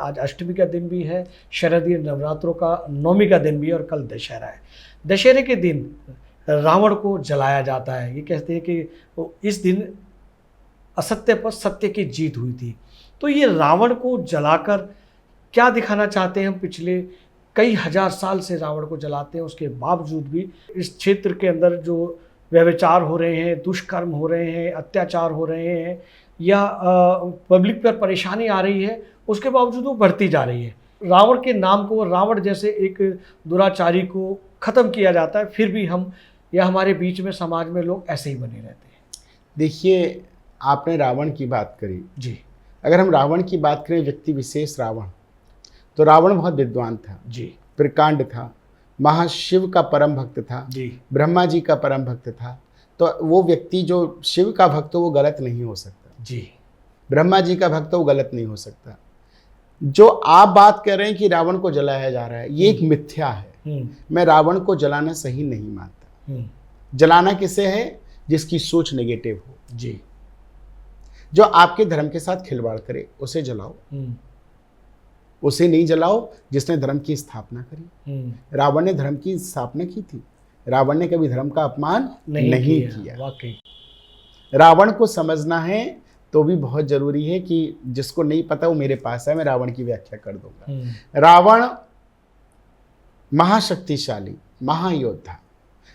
आज अष्टमी का दिन भी है, शारदीय नवरात्रों का नवमी का दिन भी है और कल दशहरा है। दशहरे के दिन रावण को जलाया जाता है। ये कहते हैं कि इस दिन असत्य पर सत्य की जीत हुई थी। तो ये रावण को जलाकर क्या दिखाना चाहते हैं? हम पिछले कई हजार साल से रावण को जलाते हैं, उसके बावजूद भी इस क्षेत्र के अंदर जो व्यभिचार हो रहे हैं, दुष्कर्म हो रहे हैं, अत्याचार हो रहे हैं या पब्लिक पर परेशानी आ रही है, उसके बावजूद वो बढ़ती जा रही है। रावण के नाम को, रावण जैसे एक दुराचारी को ख़त्म किया जाता है, फिर भी हम या हमारे बीच में समाज में लोग ऐसे ही बने रहते हैं। देखिए, आपने रावण की बात करी जी। अगर हम रावण की बात करें, व्यक्ति विशेष रावण, तो रावण बहुत विद्वान था जी, प्रकांड था, महाशिव का परम भक्त था जी, ब्रह्मा जी का परम भक्त था। तो वो व्यक्ति जो शिव का भक्त हो वो गलत नहीं हो सकता, जी, ब्रह्मा जी का भक्त हो वो गलत नहीं हो सकता। जो आप बात कर रहे हैं कि रावण को जलाया जा रहा है, ये एक मिथ्या है। मैं रावण को जलाना सही नहीं मानता। जलाना किसे है? जिसकी सोच नेगेटिव हो, जी, जो आपके धर्म के साथ खिलवाड़ करे उसे जलाओ। उसे नहीं जलाओ जिसने धर्म की स्थापना करी। रावण ने धर्म की स्थापना की थी, रावण ने कभी धर्म का अपमान नहीं किया। वाकई रावण को समझना है तो भी बहुत जरूरी है कि जिसको नहीं पता वो मेरे पास है, मैं रावण की व्याख्या कर दूंगा। रावण महाशक्तिशाली महायोद्धा,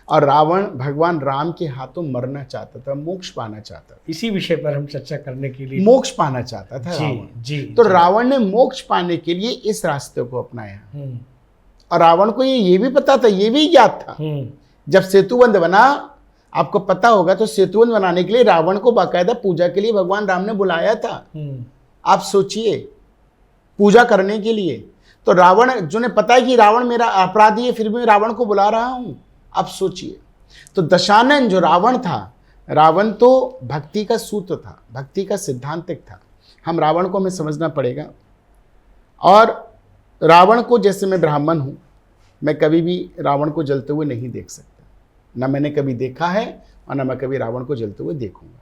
और रावण भगवान राम के हाथों मरना चाहता था, मोक्ष पाना चाहता था। इसी विषय पर हम चर्चा करने के लिए मोक्ष पाना चाहता था रावण। जी, तो रावण ने मोक्ष पाने के लिए इस रास्ते को अपनाया। और रावण को ये भी पता था, ये भी ज्ञात था। जब सेतुबंध बना, आपको पता होगा, तो सेतुबंध बनाने के लिए रावण को बाकायदा पूजा के लिए भगवान राम ने बुलाया था। आप सोचिए, पूजा करने के लिए। तो रावण जो ने पता है कि रावण मेरा अपराधी है, फिर भी मैं रावण को बुला रहा हूं। आप सोचिए, तो दशानन जो रावण था, रावण तो भक्ति का सूत्र था, भक्ति का सिद्धांतिक था। हम रावण को हमें समझना पड़ेगा। और रावण को, जैसे मैं ब्राह्मण हूं, मैं कभी भी रावण को जलते हुए नहीं देख सकता, ना मैंने कभी देखा है और ना मैं कभी रावण को जलते हुए देखूंगा।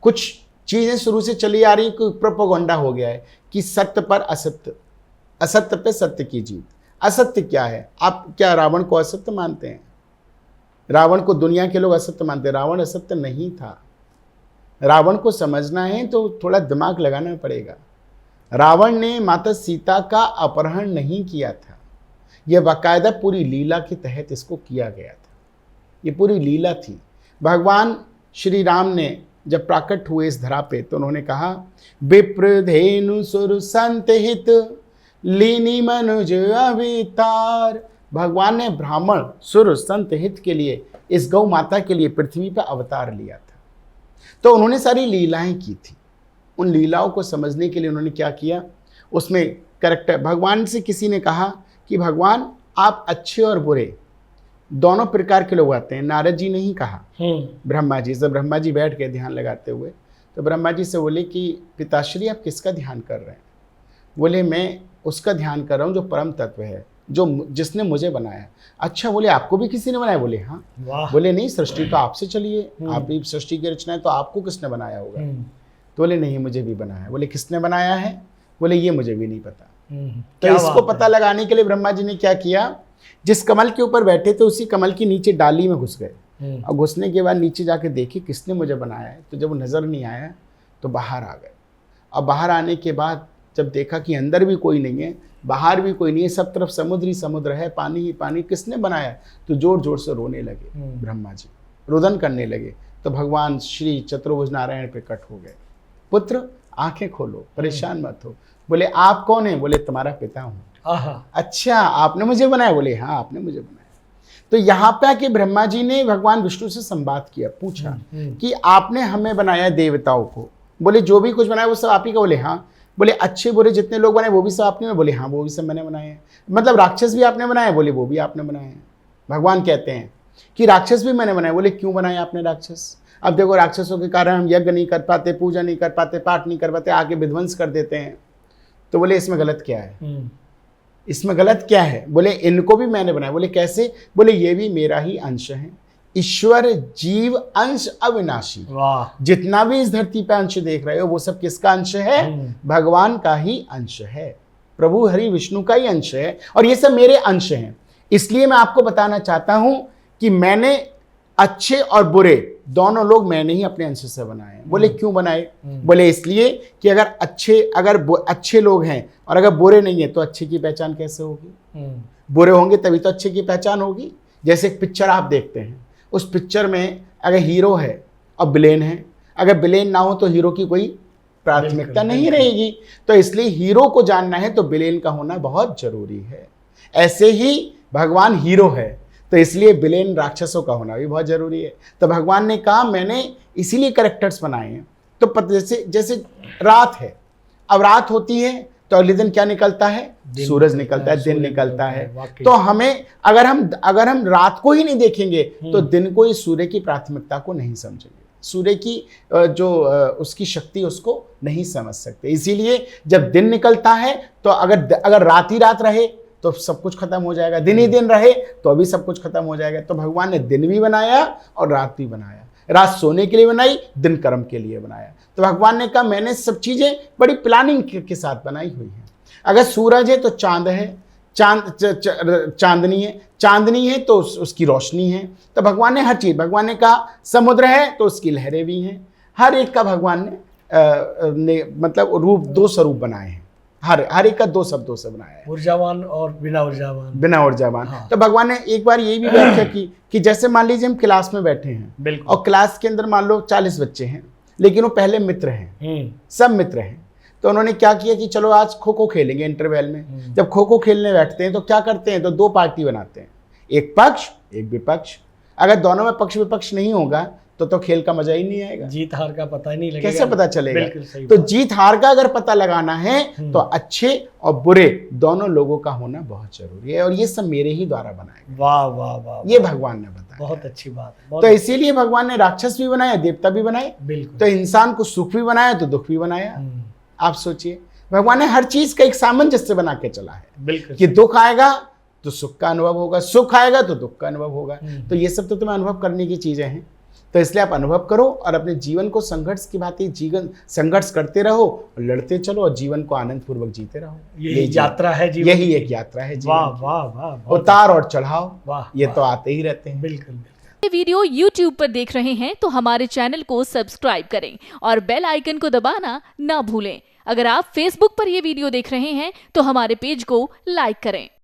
कुछ चीजें शुरू से चली आ रही, कोई प्रोपेगेंडा हो गया है कि सत्य पर असत्य, असत्य पे सत्य की जीत। असत्य क्या है? आप क्या रावण को असत्य मानते हैं? रावण को दुनिया के लोग असत्य मानते हैं। रावण असत्य नहीं था। रावण को समझना है तो थोड़ा दिमाग लगाना पड़ेगा। रावण ने माता सीता का अपहरण नहीं किया था, यह बाकायदा पूरी लीला के तहत इसको किया गया था। ये पूरी लीला थी। भगवान श्री राम ने जब प्राकट हुए इस धरा पे, तो उन्होंने कहा, विप्रधेनु सुर संत हित लीनी मनुज अवतार। भगवान ने ब्राह्मण सुर संत हित के लिए, इस गौ माता के लिए पृथ्वी पर अवतार लिया था। तो उन्होंने सारी लीलाएं की थी। उन लीलाओं को समझने के लिए उन्होंने क्या किया, उसमें करेक्टर, भगवान से किसी ने कहा कि भगवान आप अच्छे और बुरे दोनों प्रकार के लोग आते हैं। नारद जी ने ही कहा ब्रह्मा जी से। ब्रह्मा जी बैठ गए ध्यान लगाते हुए, तो ब्रह्मा जी से बोले कि पिताश्री आप किसका ध्यान कर रहे हैं? बोले मैं उसका ध्यान कर रहा हूँ जो परम तत्व है, जो जिसने मुझे बनाया। अच्छा, बोले आपको भी किसी ने बनाया? बोले हाँ। बोले नहीं, सृष्टि तो आपसे चली है, आप भी सृष्टि की रचना है, तो आपको किसने बनाया होगा? तो बोले नहीं, मुझे भी बनाया। बोले किसने बनाया है? बोले ये मुझे भी नहीं पता। तो इसको पता लगाने के लिए ब्रह्मा जी ने क्या किया, जिस कमल के ऊपर बैठे थे उसी कमल की नीचे डाली में घुस गए, और घुसने के बाद नीचे जाके देखे किसने मुझे बनाया है। तो जब वो नजर नहीं आया तो बाहर आ गए। और बाहर आने के बाद जब देखा कि अंदर भी कोई नहीं है, बाहर भी कोई नहीं है, सब तरफ समुद्र ही समुद्र है, पानी ही पानी, किसने बनाया? तो जोर जोर से रोने लगे ब्रह्मा जी, रुदन करने लगे। तो भगवान श्री चतुर्भुज नारायण प्रकट हो गए, पुत्र आंखें खोलो, परेशान मत हो। बोले आप कौन है? बोले तुम्हारा पिता हूँ। अच्छा, आपने मुझे बनाया? बोले हाँ, आपने मुझे बनाया। तो यहाँ पे आके ब्रह्मा जी ने भगवान विष्णु से संवाद किया, पूछा कि आपने हमें बनाया देवताओं को। बोले जो भी कुछ बनाया वो सब आप ही का? बोले हाँ। बोले अच्छे बुरे जितने लोग बनाए वो भी सब आपने? बोले हाँ, वो भी सब मैंने बनाए हैं। मतलब राक्षस भी आपने बनाए? बोले वो भी आपने बनाए हैं। भगवान कहते हैं कि राक्षस भी मैंने बनाए। बोले क्यों बनाए आपने राक्षस? अब देखो, राक्षसों के कारण हम यज्ञ नहीं कर पाते, पूजा नहीं कर पाते, पाठ नहीं कर पाते, आके विध्वंस कर देते हैं। तो बोले इसमें गलत क्या है? इसमें गलत क्या है? बोले इनको भी मैंने बनाया। बोले कैसे? बोले ये भी मेरा ही अंश है। ईश्वर जीव अंश अविनाशी। जितना भी इस धरती पे अंश देख रहे हो वो सब किसका अंश है? भगवान का ही अंश है। प्रभु हरि विष्णु का ही अंश है और ये सब मेरे अंश हैं। इसलिए मैं आपको बताना चाहता हूं कि मैंने अच्छे और बुरे दोनों लोग मैंने ही अपने अंश से बनाए हैं। बोले क्यों बनाए? बोले इसलिए कि अगर अच्छे लोग हैं और अगर बुरे नहीं है तो अच्छे की पहचान कैसे होगी? बुरे होंगे तभी तो अच्छे की पहचान होगी। जैसे एक पिक्चर आप देखते हैं, उस पिक्चर में अगर हीरो है और विलेन है, अगर विलेन ना हो तो हीरो की कोई प्राथमिकता नहीं रहेगी। तो इसलिए हीरो को जानना है तो विलेन का होना बहुत जरूरी है। ऐसे ही भगवान हीरो है तो इसलिए विलेन राक्षसों का होना भी बहुत जरूरी है। तो भगवान ने कहा मैंने इसीलिए कैरेक्टर्स बनाए हैं। तो जैसे रात है, अब रात होती है तो अगले दिन क्या निकलता है? सूरज निकलता है, दिन निकलता है। तो हमें अगर हम रात को ही नहीं देखेंगे तो दिन को, इस सूर्य की प्राथमिकता को नहीं समझेंगे, सूर्य की जो उसकी शक्ति उसको नहीं समझ सकते। इसीलिए जब दिन निकलता है तो अगर रात ही रात रहे तो सब कुछ खत्म हो जाएगा, दिन ही दिन रहे तो अभी सब कुछ खत्म हो जाएगा। तो भगवान ने दिन भी बनाया और रात भी बनाया, रात सोने के लिए बनाई, दिन कर्म के लिए बनाया। तो भगवान ने कहा मैंने सब चीजें बड़ी प्लानिंग के साथ बनाई हुई है। अगर सूरज है तो चांद है, चांदनी है तो उसकी रोशनी है। तो भगवान ने हर चीज, भगवान ने कहा समुद्र है तो उसकी लहरें भी हैं। हर एक का भगवान ने मतलब रूप, दो स्वरूप बनाए हैं। हर एक का दो शब्दों से बनाया है, ऊर्जावान और बिना ऊर्जावान। हाँ। तो भगवान ने एक बार ये भी व्याख्या की कि जैसे मान लीजिए हम क्लास में बैठे हैं और क्लास के अंदर मान लो 40 बच्चे हैं, लेकिन वो पहले मित्र हैं, सब मित्र हैं। तो उन्होंने क्या किया कि चलो आज खो खो खेलेंगे इंटरवल में। जब खो खो खेलने बैठते हैं तो क्या करते हैं? तो दो पार्टी बनाते हैं, एक पक्ष एक विपक्ष। अगर दोनों में पक्ष विपक्ष नहीं होगा तो खेल का मजा ही नहीं आएगा, जीत हार का पता ही नहीं लगेगा। कैसे पता चलेगा? तो जीत हार का अगर पता लगाना है तो अच्छे और बुरे दोनों लोगों का होना बहुत जरूरी है। और ये सब मेरे ही द्वारा बनाया गया। वाह वाह वाह, ये भगवान ने बताया। बहुत अच्छी बात है। तो इसीलिए भगवान ने राक्षस भी बनाया, देवता भी बनाए। बिल्कुल। तो इंसान को सुख भी बनाया तो दुख भी बनाया। आप सोचिए, भगवान ने हर चीज का एक सामंजस्य बना के चला है। बिल्कुल कि दुख आएगा तो सुख का अनुभव होगा, सुख आएगा तो दुख का अनुभव होगा। तो ये सब तो तुम्हें अनुभव करने की चीजें हैं। तो इसलिए आप अनुभव करो और अपने जीवन को संघर्ष की भांति संघर्ष करते रहो और लड़ते चलो और जीवन को आनंद पूर्वक जीते रहो। यही यात्रा है जीवन, यही एक यात्रा है जीवन। वाह वाह वाह, उतार और चढ़ाव, वाह, ये तो आते ही रहते हैं। बिल्कुल। ये वीडियो YouTube पर देख रहे हैं तो हमारे चैनल को सब्सक्राइब करें और बेल आइकन को दबाना ना भूलें। अगर आप Facebook पर ये वीडियो देख रहे हैं तो हमारे पेज को लाइक करें।